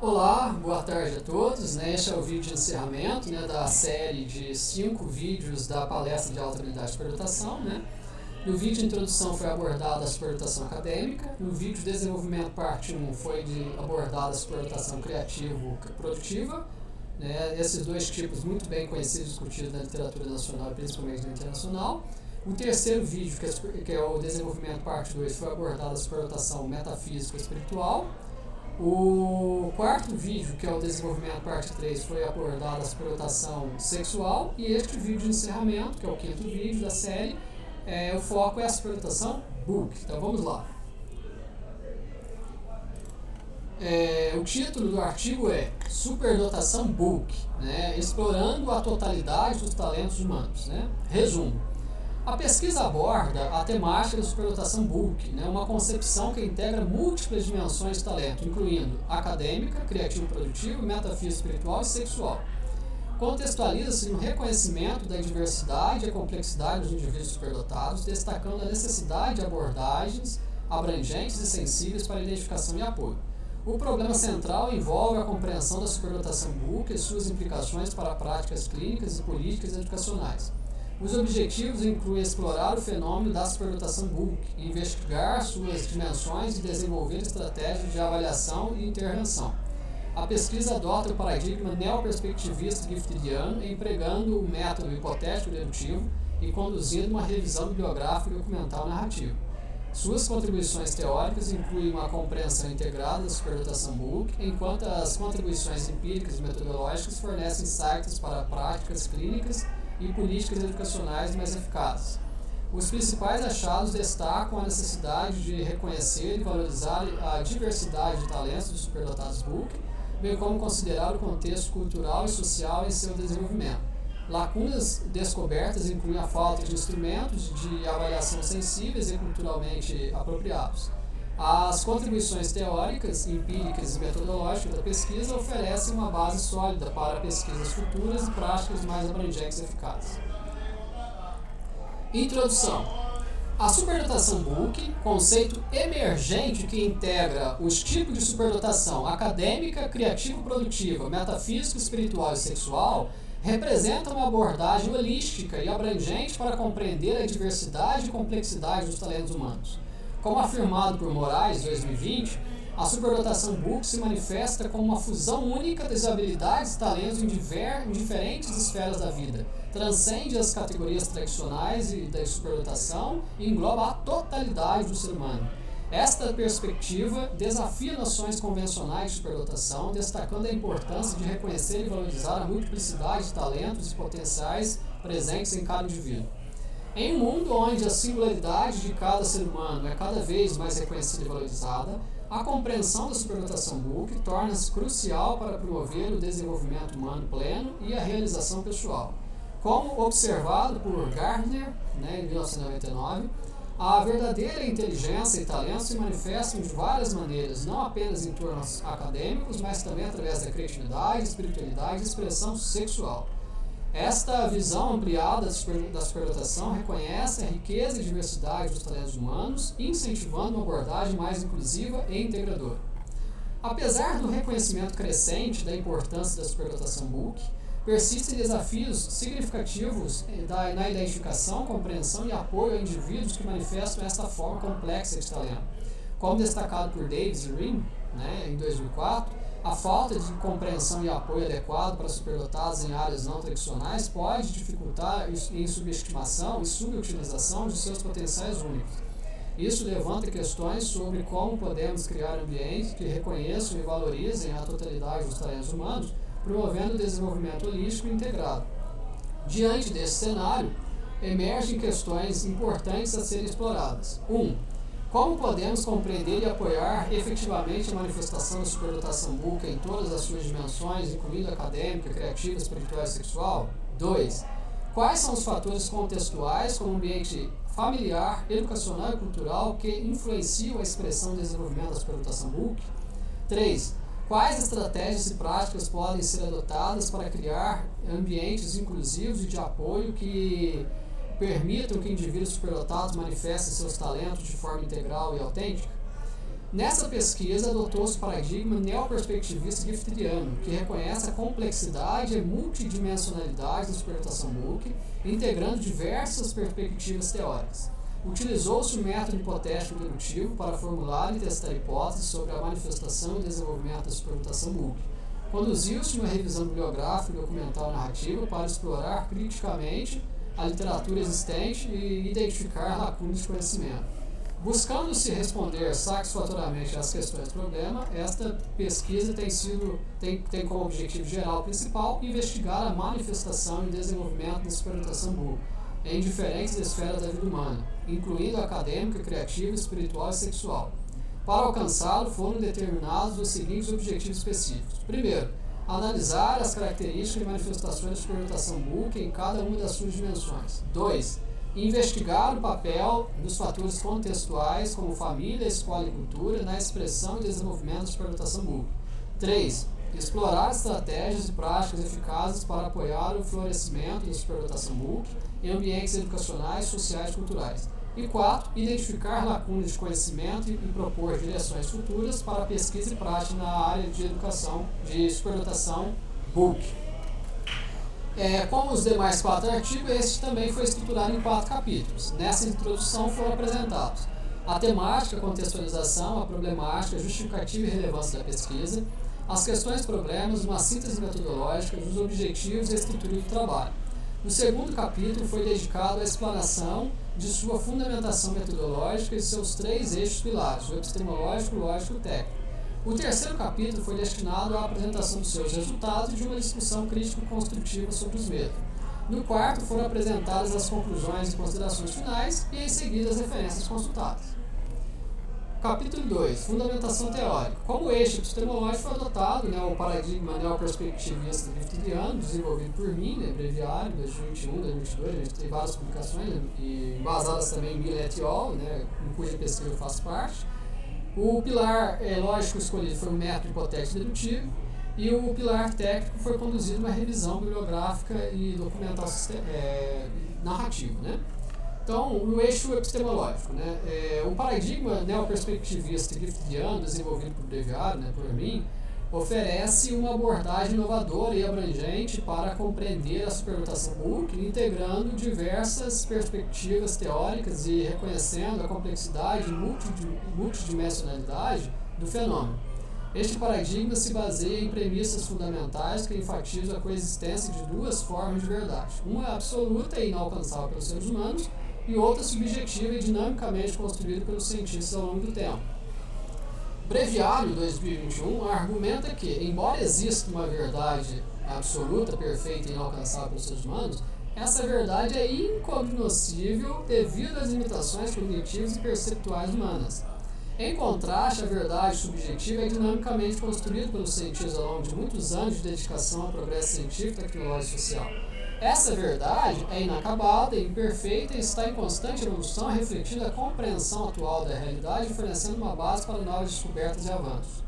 Olá, boa tarde a todos. Este é o vídeo de encerramento da série de 5 vídeos da palestra de alta habilidade de superdotação. No vídeo de introdução foi abordada a superdotação acadêmica. No vídeo de desenvolvimento parte 1 foi abordada a superdotação criativo-produtiva. Esses dois tipos muito bem conhecidos e discutidos na literatura nacional e principalmente na internacional. O terceiro vídeo, que é o desenvolvimento parte 2, foi abordada a superdotação metafísica e espiritual. O quarto vídeo, que é o desenvolvimento parte 3, foi abordada a superdotação sexual. E este vídeo de encerramento, que é o quinto vídeo da série, o foco é a superdotação book. Então vamos lá. O título do artigo é Superdotação book, explorando a totalidade dos talentos humanos. Resumo. A pesquisa aborda a temática da superdotação book, uma concepção que integra múltiplas dimensões de talento, incluindo acadêmica, criativo-produtivo, metafísico, espiritual e sexual. Contextualiza-se no reconhecimento da diversidade e a complexidade dos indivíduos superdotados, destacando a necessidade de abordagens abrangentes e sensíveis para identificação e apoio. O problema central envolve a compreensão da superdotação book e suas implicações para práticas clínicas e políticas educacionais. Os objetivos incluem explorar o fenômeno da superdotação book, investigar suas dimensões e desenvolver estratégias de avaliação e intervenção. A pesquisa adota o paradigma neoperspectivista giftidiano, empregando o método hipotético-dedutivo e conduzindo uma revisão bibliográfica e documental narrativa. Suas contribuições teóricas incluem uma compreensão integrada da superdotação book, enquanto as contribuições empíricas e metodológicas fornecem insights para práticas clínicas e políticas educacionais mais eficazes. Os principais achados destacam a necessidade de reconhecer e valorizar a diversidade de talentos dos superdotados book, bem como considerar o contexto cultural e social em seu desenvolvimento. Lacunas descobertas incluem a falta de instrumentos de avaliação sensíveis e culturalmente apropriados. As contribuições teóricas, empíricas e metodológicas da pesquisa oferecem uma base sólida para pesquisas futuras e práticas mais abrangentes e eficazes. Introdução. A superdotação book, conceito emergente que integra os tipos de superdotação acadêmica, criativo-produtiva, metafísica, espiritual e sexual, representa uma abordagem holística e abrangente para compreender a diversidade e complexidade dos talentos humanos. Como afirmado por Moraes, 2020, a superdotação book se manifesta como uma fusão única das habilidades e talentos em diferentes esferas da vida, transcende as categorias tradicionais da superdotação e engloba a totalidade do ser humano. Esta perspectiva desafia noções convencionais de superdotação, destacando a importância de reconhecer e valorizar a multiplicidade de talentos e potenciais presentes em cada indivíduo. Em um mundo onde a singularidade de cada ser humano é cada vez mais reconhecida e valorizada, a compreensão da superdotação book torna-se crucial para promover o desenvolvimento humano pleno e a realização pessoal. Como observado por Gardner, em 1999, a verdadeira inteligência e talento se manifestam de várias maneiras, não apenas em tornos acadêmicos, mas também através da criatividade, espiritualidade e expressão sexual. Esta visão ampliada da superdotação reconhece a riqueza e diversidade dos talentos humanos, incentivando uma abordagem mais inclusiva e integradora. Apesar do reconhecimento crescente da importância da superdotação book, persistem desafios significativos na identificação, compreensão e apoio a indivíduos que manifestam esta forma complexa de talento. Como destacado por Davis e Rim, em 2004, a falta de compreensão e apoio adequado para superdotados em áreas não tradicionais pode dificultar em subestimação e subutilização de seus potenciais únicos. Isso levanta questões sobre como podemos criar ambientes que reconheçam e valorizem a totalidade dos talentos humanos, promovendo o desenvolvimento holístico e integrado. Diante desse cenário, emergem questões importantes a serem exploradas. 1. Como podemos compreender e apoiar efetivamente a manifestação da superdotação book em todas as suas dimensões, incluindo acadêmica, criativa, espiritual e sexual? 2. Quais são os fatores contextuais, como ambiente familiar, educacional e cultural, que influenciam a expressão e desenvolvimento da superdotação book? 3. Quais estratégias e práticas podem ser adotadas para criar ambientes inclusivos e de apoio que permitam que indivíduos superdotados manifestem seus talentos de forma integral e autêntica? Nessa pesquisa, adotou-se o paradigma neoperspectivista giftriano, que reconhece a complexidade e multidimensionalidade da superdotação Boole, integrando diversas perspectivas teóricas. Utilizou-se o método hipotético dedutivo para formular e testar hipóteses sobre a manifestação e desenvolvimento da superdotação Boole. Conduziu-se uma revisão bibliográfica e documental narrativa para explorar criticamente a literatura existente e identificar lacunas de conhecimento. Buscando-se responder satisfatoriamente às questões do problema, esta pesquisa tem como objetivo geral principal investigar a manifestação e desenvolvimento da superdotação Boole em diferentes esferas da vida humana, incluindo a acadêmica, criativa, espiritual e sexual. Para alcançá-lo, foram determinados os seguintes objetivos específicos. Primeiro, analisar as características e manifestações da superdotação Boole em cada uma das suas dimensões. 2. Investigar o papel dos fatores contextuais, como família, escola e cultura, na expressão e desenvolvimento da superdotação Boole. 3. Explorar estratégias e práticas eficazes para apoiar o florescimento da superdotação Boole em ambientes educacionais, sociais e culturais. E 4. Identificar lacunas de conhecimento e propor direções futuras para pesquisa e prática na área de educação de superdotação Boole. Como os demais 4 artigos, este também foi estruturado em 4 capítulos. Nessa introdução foram apresentados a temática, a contextualização, a problemática, a justificativa e relevância da pesquisa, as questões e problemas, uma síntese metodológica, os objetivos e a estrutura do trabalho. O segundo capítulo foi dedicado à explanação de sua fundamentação metodológica e seus 3 eixos pilares, o epistemológico, o lógico e o técnico. O terceiro capítulo foi destinado à apresentação dos seus resultados e de uma discussão crítico-construtiva sobre os mesmos. No quarto, foram apresentadas as conclusões e considerações finais e, em seguida, as referências consultadas. Capítulo 2. Fundamentação teórica. Como eixo epistemológico foi adotado o paradigma neoperspectivista giftriano, desenvolvido por mim, breviário, 2021, 2022, a gente tem várias publicações, e basadas também em Miller et al., em cuja pesquisa eu faço parte. O pilar lógico escolhido foi o método hipotético dedutivo, e o pilar técnico foi conduzido uma revisão bibliográfica e documental narrativa. Então, o eixo epistemológico. O paradigma neoperspectivista giftriano, desenvolvido por breviário, por mim, oferece uma abordagem inovadora e abrangente para compreender a superdotação Boole, integrando diversas perspectivas teóricas e reconhecendo a complexidade e multidimensionalidade do fenômeno. Este paradigma se baseia em premissas fundamentais que enfatizam a coexistência de 2 formas de verdade. Uma é absoluta e inalcançável pelos seres humanos, e outra subjetiva e dinamicamente construída pelos cientistas ao longo do tempo. Breviário 2021 argumenta que, embora exista uma verdade absoluta, perfeita e inalcançável pelos seres humanos, essa verdade é incognoscível devido às limitações cognitivas e perceptuais humanas. Em contraste, a verdade subjetiva é dinamicamente construída pelos cientistas ao longo de muitos anos de dedicação ao progresso científico, tecnológico e social. Essa verdade é inacabada, imperfeita e está em constante evolução, refletindo a compreensão atual da realidade, oferecendo uma base para novas descobertas e avanços.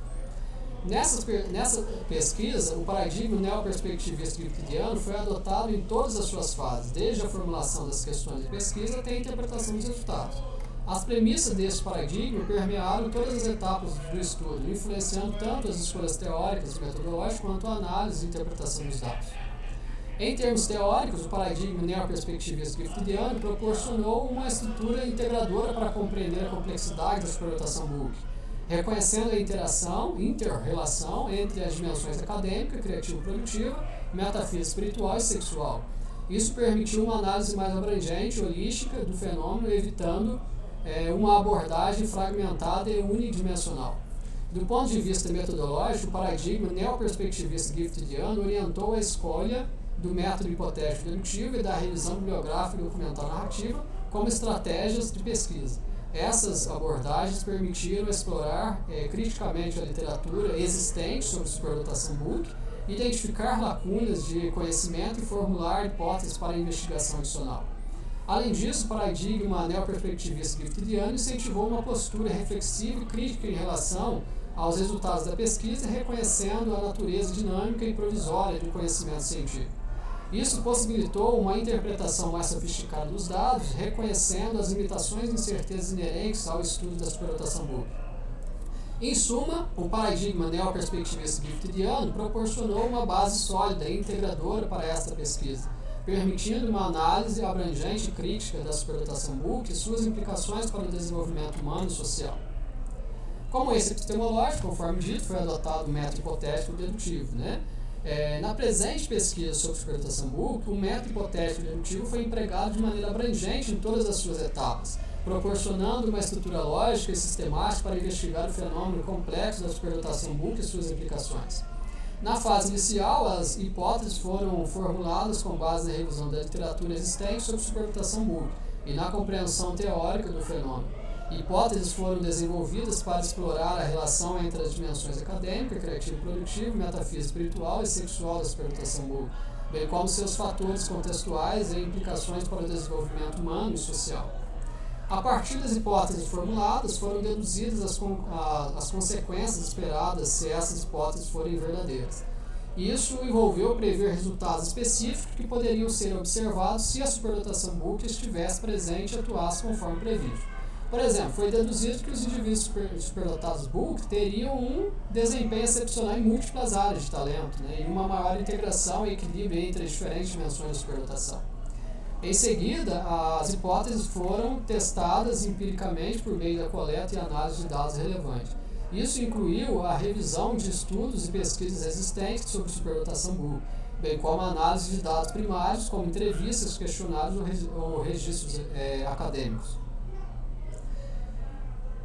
Nessa pesquisa, o paradigma neoperspectivista giftriano foi adotado em todas as suas fases, desde a formulação das questões de pesquisa até a interpretação dos resultados. As premissas desse paradigma permearam todas as etapas do estudo, influenciando tanto as escolhas teóricas e metodológicas quanto a análise e interpretação dos dados. Em termos teóricos, o paradigma neoperspectivista giftriano proporcionou uma estrutura integradora para compreender a complexidade da superdotação Boole, reconhecendo a inter-relação entre as dimensões acadêmica, criativo-produtiva, metafísica, espiritual e sexual. Isso permitiu uma análise mais abrangente e holística do fenômeno, evitando uma abordagem fragmentada e unidimensional. Do ponto de vista metodológico, o paradigma neoperspectivista giftriano orientou a escolha do método hipotético dedutivo e da revisão bibliográfica e documental narrativa como estratégias de pesquisa. Essas abordagens permitiram explorar criticamente a literatura existente sobre superdotação Boole, identificar lacunas de conhecimento e formular hipóteses para investigação adicional. Além disso, o paradigma neoperspectivista giftriano incentivou uma postura reflexiva e crítica em relação aos resultados da pesquisa, reconhecendo a natureza dinâmica e provisória do conhecimento científico. Isso possibilitou uma interpretação mais sofisticada dos dados, reconhecendo as limitações e incertezas inerentes ao estudo da superdotação Boole. Em suma, o paradigma neoperspectivista giftidiano proporcionou uma base sólida e integradora para esta pesquisa, permitindo uma análise abrangente e crítica da superdotação Boole e suas implicações para o desenvolvimento humano e social. Como esse epistemológico, conforme dito, foi adotado o método hipotético dedutivo, né? Na presente pesquisa sobre superdotação Boole, o método hipotético dedutivo foi empregado de maneira abrangente em todas as suas etapas, proporcionando uma estrutura lógica e sistemática para investigar o fenômeno complexo da superdotação Boole e suas implicações. Na fase inicial, as hipóteses foram formuladas com base na revisão da literatura existente sobre superdotação Boole e na compreensão teórica do fenômeno. Hipóteses foram desenvolvidas para explorar a relação entre as dimensões acadêmica, criativo e produtivo, metafísica, espiritual e sexual da superdotação Boole, bem como seus fatores contextuais e implicações para o desenvolvimento humano e social. A partir das hipóteses formuladas, foram deduzidas as consequências esperadas se essas hipóteses forem verdadeiras. Isso envolveu prever resultados específicos que poderiam ser observados se a superdotação Boole estivesse presente e atuasse conforme previsto. Por exemplo, foi deduzido que os indivíduos superdotados Boole teriam um desempenho excepcional em múltiplas áreas de talento, né, e uma maior integração e equilíbrio entre as diferentes dimensões da superdotação. Em seguida, as hipóteses foram testadas empiricamente por meio da coleta e análise de dados relevantes. Isso incluiu a revisão de estudos e pesquisas existentes sobre superdotação Boole, bem como a análise de dados primários, como entrevistas, questionários ou registros acadêmicos.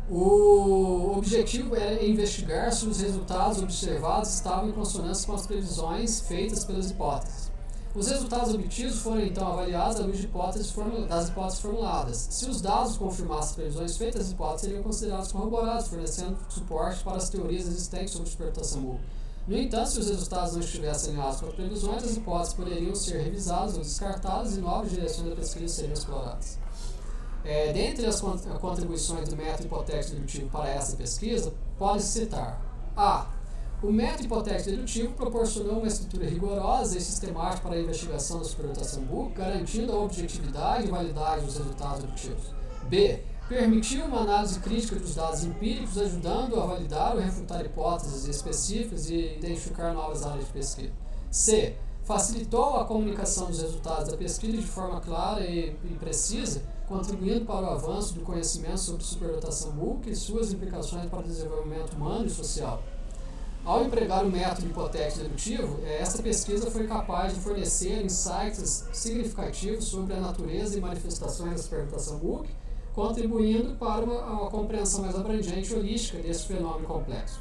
O objetivo era investigar se os resultados observados estavam em consonância com as previsões feitas pelas hipóteses. Os resultados obtidos foram então avaliados à luz de das hipóteses formuladas. Se os dados confirmassem as previsões feitas, as hipóteses seriam consideradas corroboradas, fornecendo suporte para as teorias existentes sobre superdotação Boole. No entanto, se os resultados não estivessem alinhados com as previsões, as hipóteses poderiam ser revisadas ou descartadas e novas direções da pesquisa seriam exploradas. Dentre as contribuições do método hipotético dedutivo para essa pesquisa, pode-se citar a. O método hipotético dedutivo proporcionou uma estrutura rigorosa e sistemática para a investigação da superdotação Boole, garantindo a objetividade e validade dos resultados obtidos. B. Permitiu uma análise crítica dos dados empíricos, ajudando a validar ou refutar hipóteses específicas e identificar novas áreas de pesquisa. C. Facilitou a comunicação dos resultados da pesquisa de forma clara e precisa, contribuindo para o avanço do conhecimento sobre superdotação Boole e suas implicações para o desenvolvimento humano e social. Ao empregar o método hipotético dedutivo, essa pesquisa foi capaz de fornecer insights significativos sobre a natureza e manifestações da superdotação Boole, contribuindo para uma compreensão mais abrangente e holística desse fenômeno complexo.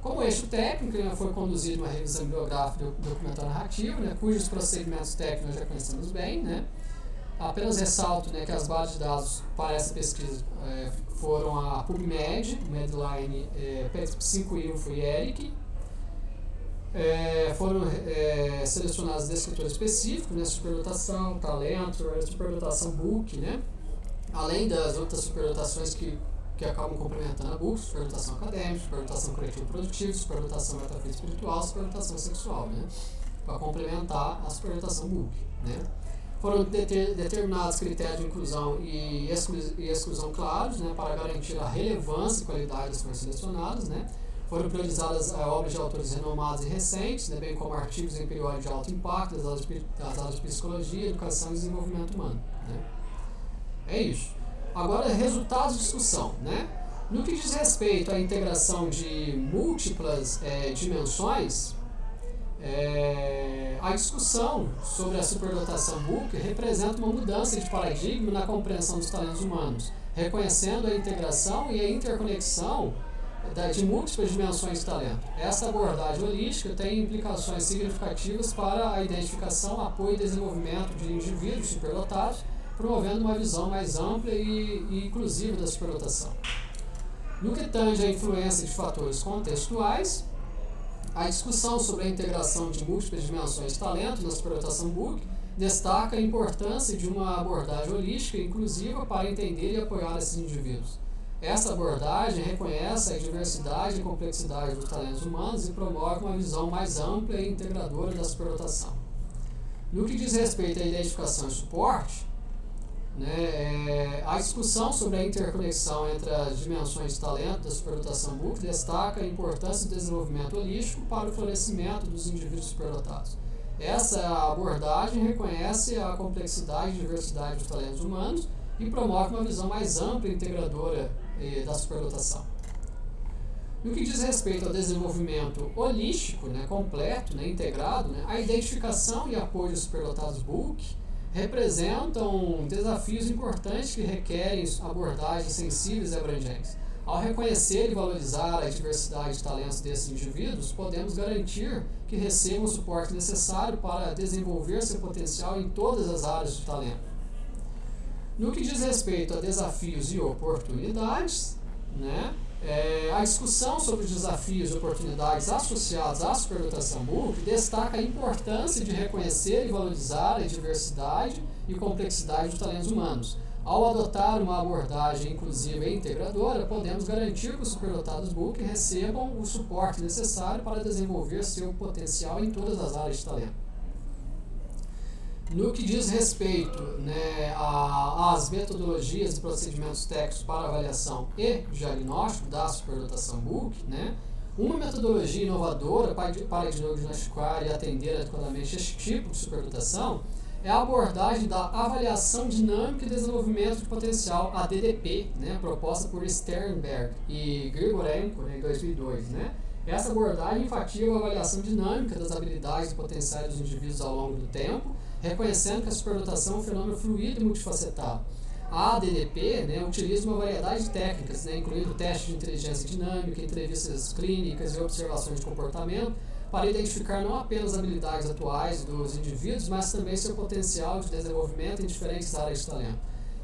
Como eixo técnico, foi conduzida uma revisão bibliográfica documental narrativa, né, cujos procedimentos técnicos nós já conhecemos bem, né. Apenas ressalto, né, que as bases de dados para essa pesquisa foram a PubMed, Medline, P5i foi Eric. Foram selecionados descritores específicos, né, superdotação, talento, superdotação Boole, né, além das outras superdotações que acabam complementando a Boole, superdotação acadêmica, superdotação criativa produtiva, superdotação metafísica espiritual, superdotação sexual, né, para complementar a superdotação Boole, né. Foram determinados critérios de inclusão e exclusão claros, né, para garantir a relevância e qualidade das fontes selecionadas. Né. Foram priorizadas obras de autores renomados e recentes, né, bem como artigos em periódicos de alto impacto das áreas de psicologia, educação e desenvolvimento humano. Né. É isso. Agora, resultados de discussão. Né. No que diz respeito à integração de múltiplas dimensões, a discussão sobre a superdotação Boole representa uma mudança de paradigma na compreensão dos talentos humanos, reconhecendo a integração e a interconexão de múltiplas dimensões de talento. Essa abordagem holística tem implicações significativas para a identificação, apoio e desenvolvimento de indivíduos superdotados, promovendo uma visão mais ampla e inclusiva da superdotação. No que tange a influência de fatores contextuais, a discussão sobre a integração de múltiplas dimensões de talento na superdotação Boole destaca a importância de uma abordagem holística e inclusiva para entender e apoiar esses indivíduos. Essa abordagem reconhece a diversidade e complexidade dos talentos humanos e promove uma visão mais ampla e integradora da superdotação. No que diz respeito à identificação e suporte, né, a discussão sobre a interconexão entre as dimensões de talento da superdotação Book destaca a importância do desenvolvimento holístico para o florescimento dos indivíduos superdotados. Essa abordagem reconhece a complexidade e diversidade dos talentos humanos e promove uma visão mais ampla e integradora da superdotação. No que diz respeito ao desenvolvimento holístico, né, completo, né, integrado, né, a identificação e apoio dos superdotados Book representam desafios importantes que requerem abordagens sensíveis e abrangentes. Ao reconhecer e valorizar a diversidade de talentos desses indivíduos, podemos garantir que recebam o suporte necessário para desenvolver seu potencial em todas as áreas do talento. No que diz respeito a desafios e oportunidades, né, a discussão sobre os desafios e oportunidades associados à superdotação Book destaca a importância de reconhecer e valorizar a diversidade e complexidade dos talentos humanos. Ao adotar uma abordagem inclusiva e integradora, podemos garantir que os superdotados Book recebam o suporte necessário para desenvolver seu potencial em todas as áreas de talento. No que diz respeito, né, às metodologias e procedimentos técnicos para avaliação e diagnóstico da superdotação Book, né, uma metodologia inovadora para diagnosticar e atender adequadamente este tipo de superdotação é a abordagem da avaliação dinâmica e desenvolvimento de potencial, a DDP, né, proposta por Sternberg e Grigorenko, né, em 2002. Né. Essa abordagem enfatiza a avaliação dinâmica das habilidades e potenciais dos indivíduos ao longo do tempo, reconhecendo que a superdotação é um fenômeno fluido e multifacetado. A ADDP, né, utiliza uma variedade de técnicas, né, incluindo testes de inteligência dinâmica, entrevistas clínicas e observações de comportamento, para identificar não apenas as habilidades atuais dos indivíduos, mas também seu potencial de desenvolvimento em diferentes áreas de talento.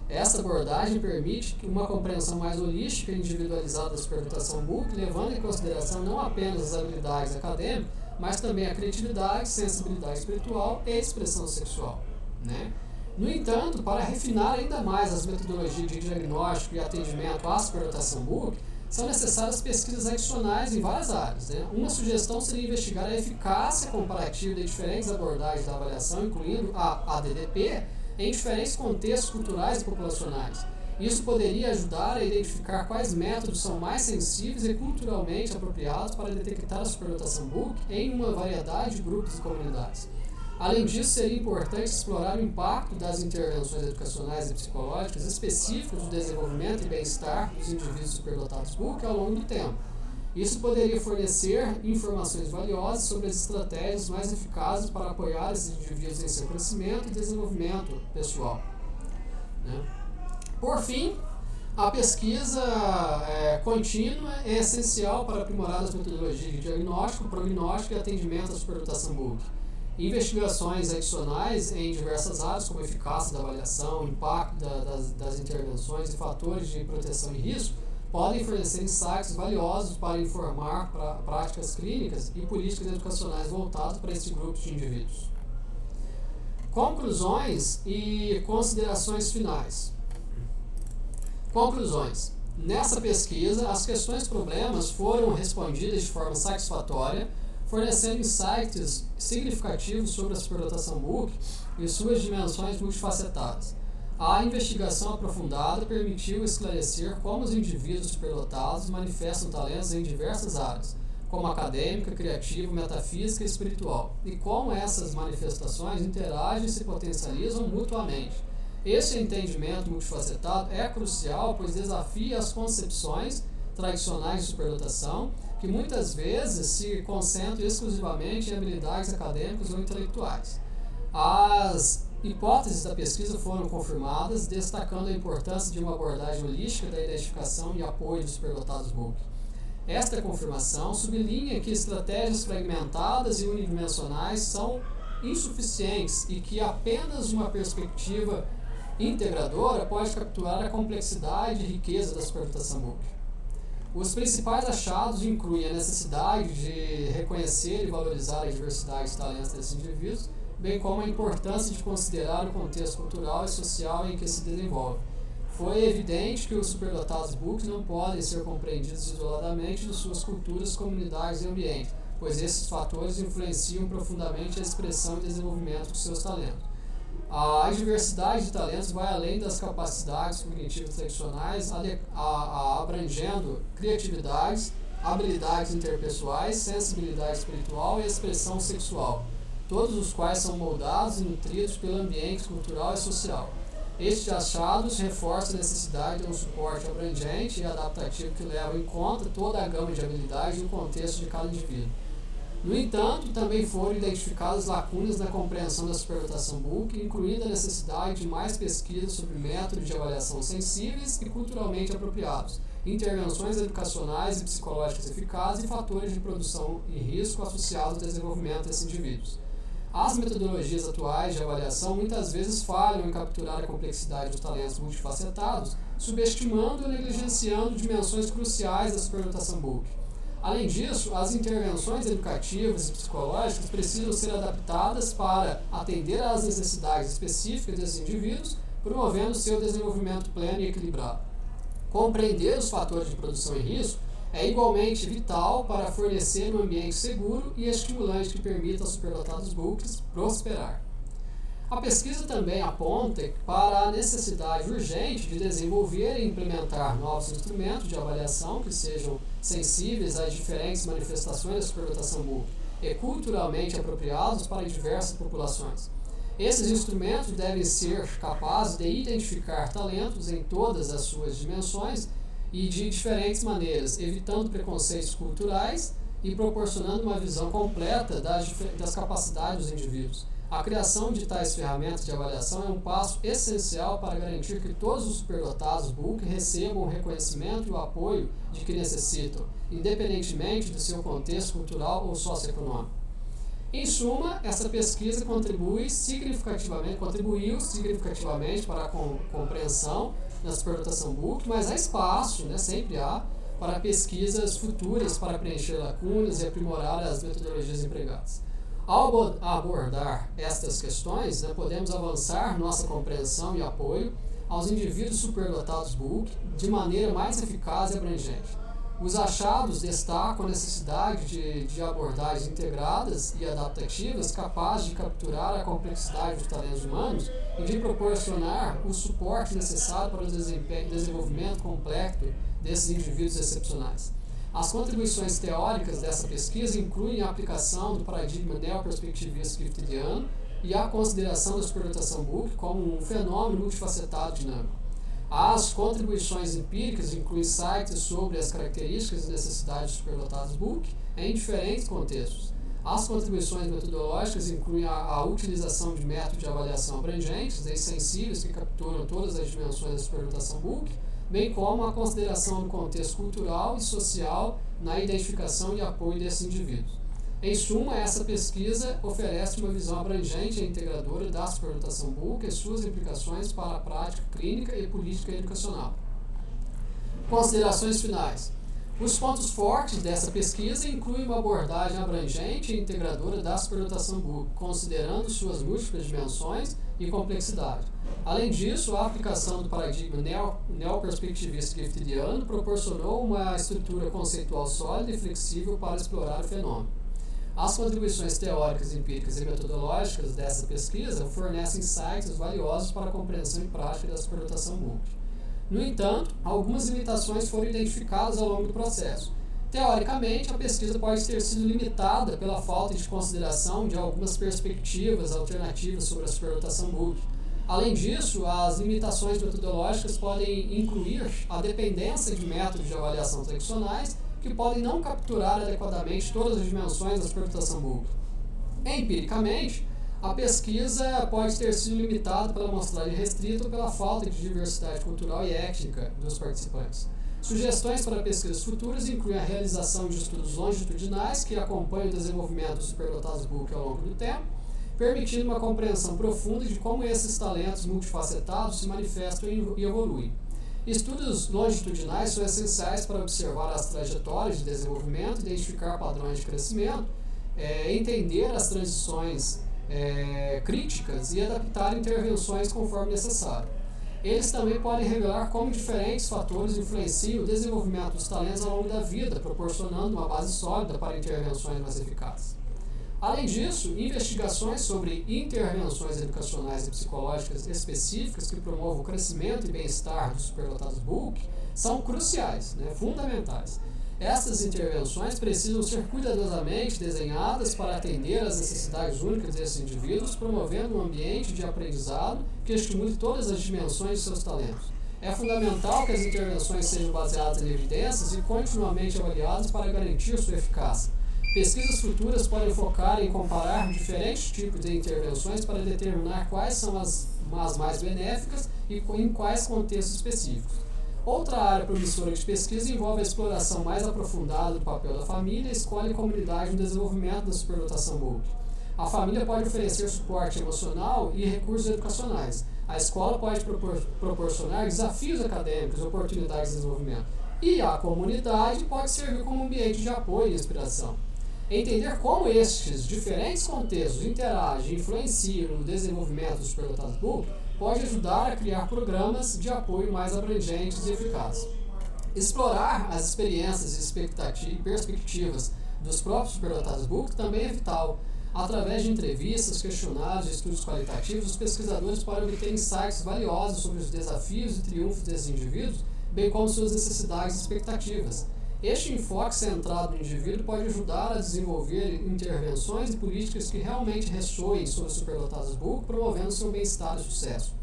Essa abordagem permite uma compreensão mais holística e individualizada da superdotação Book, levando em consideração não apenas as habilidades acadêmicas, mas também a criatividade, sensibilidade espiritual e expressão sexual. Né? No entanto, para refinar ainda mais as metodologias de diagnóstico e atendimento à superdotação Book, são necessárias pesquisas adicionais em várias áreas. Né? Uma sugestão seria investigar a eficácia comparativa de diferentes abordagens da avaliação, incluindo a ADDP, em diferentes contextos culturais e populacionais. Isso poderia ajudar a identificar quais métodos são mais sensíveis e culturalmente apropriados para detectar a superdotação Book em uma variedade de grupos e comunidades. Além disso, seria importante explorar o impacto das intervenções educacionais e psicológicas específicas do desenvolvimento e bem-estar dos indivíduos superdotados Book ao longo do tempo. Isso poderia fornecer informações valiosas sobre as estratégias mais eficazes para apoiar esses indivíduos em seu crescimento e desenvolvimento pessoal. Né? Por fim, a pesquisa contínua é essencial para aprimorar as metodologias de diagnóstico, prognóstico e atendimento à superdotação Book. Investigações adicionais em diversas áreas, como a eficácia da avaliação, impacto das intervenções e fatores de proteção e risco, podem fornecer insights valiosos para informar práticas clínicas e políticas educacionais voltadas para esse grupo de indivíduos. Conclusões e considerações finais. Conclusões. Nessa pesquisa, as questões problemas foram respondidas de forma satisfatória, fornecendo insights significativos sobre a superdotação Book e suas dimensões multifacetadas. A investigação aprofundada permitiu esclarecer como os indivíduos superdotados manifestam talentos em diversas áreas, como acadêmica, criativa, metafísica e espiritual, e como essas manifestações interagem e se potencializam mutuamente. Esse entendimento multifacetado é crucial, pois desafia as concepções tradicionais de superdotação, que muitas vezes se concentram exclusivamente em habilidades acadêmicas ou intelectuais. As hipóteses da pesquisa foram confirmadas, destacando a importância de uma abordagem holística da identificação e apoio dos superdotados Book. Esta confirmação sublinha que estratégias fragmentadas e unidimensionais são insuficientes e que apenas uma perspectiva integradora pode capturar a complexidade e riqueza da superdotação Book. Os principais achados incluem a necessidade de reconhecer e valorizar a diversidade de talentos desses indivíduos, bem como a importância de considerar o contexto cultural e social em que se desenvolve. Foi evidente que os superdotados Book não podem ser compreendidos isoladamente de suas culturas, comunidades e ambientes, pois esses fatores influenciam profundamente a expressão e desenvolvimento de seus talentos. A diversidade de talentos vai além das capacidades cognitivas tradicionais, abrangendo criatividades, habilidades interpessoais, sensibilidade espiritual e expressão sexual, todos os quais são moldados e nutridos pelo ambiente cultural e social. Estes achados reforçam a necessidade de um suporte abrangente e adaptativo que leva em conta toda a gama de habilidades no contexto de cada indivíduo. No entanto, também foram identificadas lacunas na compreensão da superdotação Book, incluindo a necessidade de mais pesquisas sobre métodos de avaliação sensíveis e culturalmente apropriados, intervenções educacionais e psicológicas eficazes e fatores de produção e risco associados ao desenvolvimento desses indivíduos. As metodologias atuais de avaliação muitas vezes falham em capturar a complexidade dos talentos multifacetados, subestimando ou negligenciando dimensões cruciais da superdotação Book. Além disso, as intervenções educativas e psicológicas precisam ser adaptadas para atender às necessidades específicas desses indivíduos, promovendo seu desenvolvimento pleno e equilibrado. Compreender os fatores de produção e risco é igualmente vital para fornecer um ambiente seguro e estimulante que permita aos superdotados Books prosperar. A pesquisa também aponta para a necessidade urgente de desenvolver e implementar novos instrumentos de avaliação que sejam sensíveis às diferentes manifestações da superdotação Book e culturalmente apropriados para diversas populações. Esses instrumentos devem ser capazes de identificar talentos em todas as suas dimensões e de diferentes maneiras, evitando preconceitos culturais e proporcionando uma visão completa das capacidades dos indivíduos. A criação de tais ferramentas de avaliação é um passo essencial para garantir que todos os superdotados Book recebam o reconhecimento e o apoio de que necessitam, independentemente do seu contexto cultural ou socioeconômico. Em suma, essa pesquisa contribuiu significativamente para a compreensão da superdotação Book, mas há espaço, sempre há, para pesquisas futuras para preencher lacunas e aprimorar as metodologias empregadas. Ao abordar estas questões, podemos avançar nossa compreensão e apoio aos indivíduos superdotados Book de maneira mais eficaz e abrangente. Os achados destacam a necessidade de abordagens integradas e adaptativas capazes de capturar a complexidade dos talentos humanos e de proporcionar o suporte necessário para o desenvolvimento completo desses indivíduos excepcionais. As contribuições teóricas dessa pesquisa incluem a aplicação do paradigma neoperspectivista giftidiano e a consideração da superdotação Book como um fenômeno multifacetado dinâmico. As contribuições empíricas incluem insights sobre as características e necessidades dos superdotados Book em diferentes contextos. As contribuições metodológicas incluem a utilização de métodos de avaliação abrangentes e sensíveis que capturam todas as dimensões da superdotação Book, bem como a consideração do contexto cultural e social na identificação e apoio desses indivíduos. Em suma, essa pesquisa oferece uma visão abrangente e integradora da superdotação Book e suas implicações para a prática clínica e política educacional. Considerações finais. Os pontos fortes dessa pesquisa incluem uma abordagem abrangente e integradora da superdotação Book, considerando suas múltiplas dimensões e complexidade. Além disso, a aplicação do paradigma neoperspectivista giftidiano proporcionou uma estrutura conceitual sólida e flexível para explorar o fenômeno. As contribuições teóricas, empíricas e metodológicas dessa pesquisa fornecem insights valiosos para a compreensão e prática da superdotação Book. No entanto, algumas limitações foram identificadas ao longo do processo. Teoricamente, a pesquisa pode ter sido limitada pela falta de consideração de algumas perspectivas alternativas sobre a superdotação Book. Além disso, as limitações metodológicas podem incluir a dependência de métodos de avaliação tradicionais que podem não capturar adequadamente todas as dimensões da superdotação Book. Empiricamente, a pesquisa pode ter sido limitada pela amostragem restrita ou pela falta de diversidade cultural e étnica dos participantes. Sugestões para pesquisas futuras incluem a realização de estudos longitudinais que acompanham o desenvolvimento dos superdotados Book ao longo do tempo, permitindo uma compreensão profunda de como esses talentos multifacetados se manifestam e evoluem. Estudos longitudinais são essenciais para observar as trajetórias de desenvolvimento, identificar padrões de crescimento, entender as transições críticas e adaptar intervenções conforme necessário. Eles também podem revelar como diferentes fatores influenciam o desenvolvimento dos talentos ao longo da vida, proporcionando uma base sólida para intervenções mais eficazes. Além disso, investigações sobre intervenções educacionais e psicológicas específicas que promovam o crescimento e bem-estar dos superdotados BUCC são cruciais, fundamentais. Essas intervenções precisam ser cuidadosamente desenhadas para atender às necessidades únicas desses indivíduos, promovendo um ambiente de aprendizado que estimule todas as dimensões de seus talentos. É fundamental que as intervenções sejam baseadas em evidências e continuamente avaliadas para garantir sua eficácia. Pesquisas futuras podem focar em comparar diferentes tipos de intervenções para determinar quais são as mais benéficas e em quais contextos específicos. Outra área promissora de pesquisa envolve a exploração mais aprofundada do papel da família, escola e comunidade no desenvolvimento da superdotação BUCC. A família pode oferecer suporte emocional e recursos educacionais. A escola pode proporcionar desafios acadêmicos e oportunidades de desenvolvimento. E a comunidade pode servir como ambiente de apoio e inspiração. Entender como estes diferentes contextos interagem e influenciam no desenvolvimento dos superdotados BUCC pode ajudar a criar programas de apoio mais abrangentes e eficazes. Explorar as experiências e perspectivas dos próprios superdotados BUCC também é vital. Através de entrevistas, questionários e estudos qualitativos, os pesquisadores podem obter insights valiosos sobre os desafios e triunfos desses indivíduos, bem como suas necessidades e expectativas. Este enfoque centrado no indivíduo pode ajudar a desenvolver intervenções e políticas que realmente ressoem sobre os superdotados BUCC, promovendo seu bem-estar e sucesso.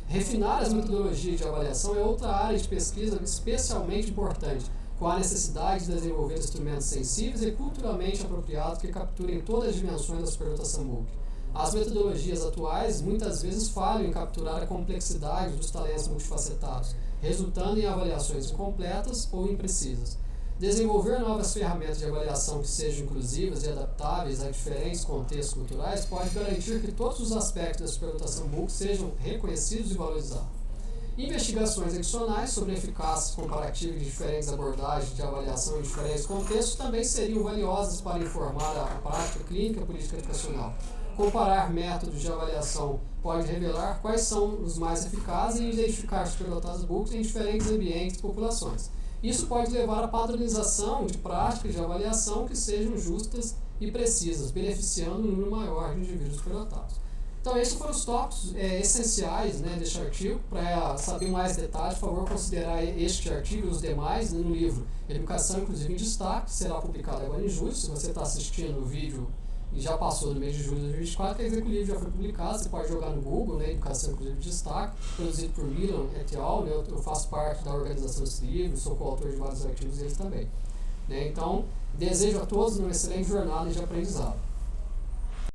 Refinar as metodologias de avaliação é outra área de pesquisa especialmente importante, com a necessidade de desenvolver instrumentos sensíveis e culturalmente apropriados que capturem todas as dimensões da superdotação BUCC. As metodologias atuais muitas vezes falham em capturar a complexidade dos talentos multifacetados, resultando em avaliações incompletas ou imprecisas. Desenvolver novas ferramentas de avaliação que sejam inclusivas e adaptáveis a diferentes contextos culturais pode garantir que todos os aspectos da superdotação BUCC sejam reconhecidos e valorizados. Investigações adicionais sobre a eficácia comparativa de diferentes abordagens de avaliação em diferentes contextos também seriam valiosas para informar a prática clínica e política educacional. Comparar métodos de avaliação pode revelar quais são os mais eficazes e identificar superdotados BUCC em diferentes ambientes e populações. Isso pode levar à padronização de práticas de avaliação que sejam justas e precisas, beneficiando um número maior de indivíduos superdotados. Então, esses foram os tópicos essenciais deste artigo. Para saber mais detalhes, por favor, considerar este artigo e os demais no livro Educação Inclusiva em Destaque, que será publicado agora em julho. Se você está assistindo o vídeo e já passou no mês de julho de 2024, quer dizer que o livro já foi publicado. Você pode jogar no Google, Educação Inclusiva em Destaque, produzido por Milan et al. Eu faço parte da organização desse livro, sou coautor de vários artigos deles também. Então, desejo a todos uma excelente jornada de aprendizado.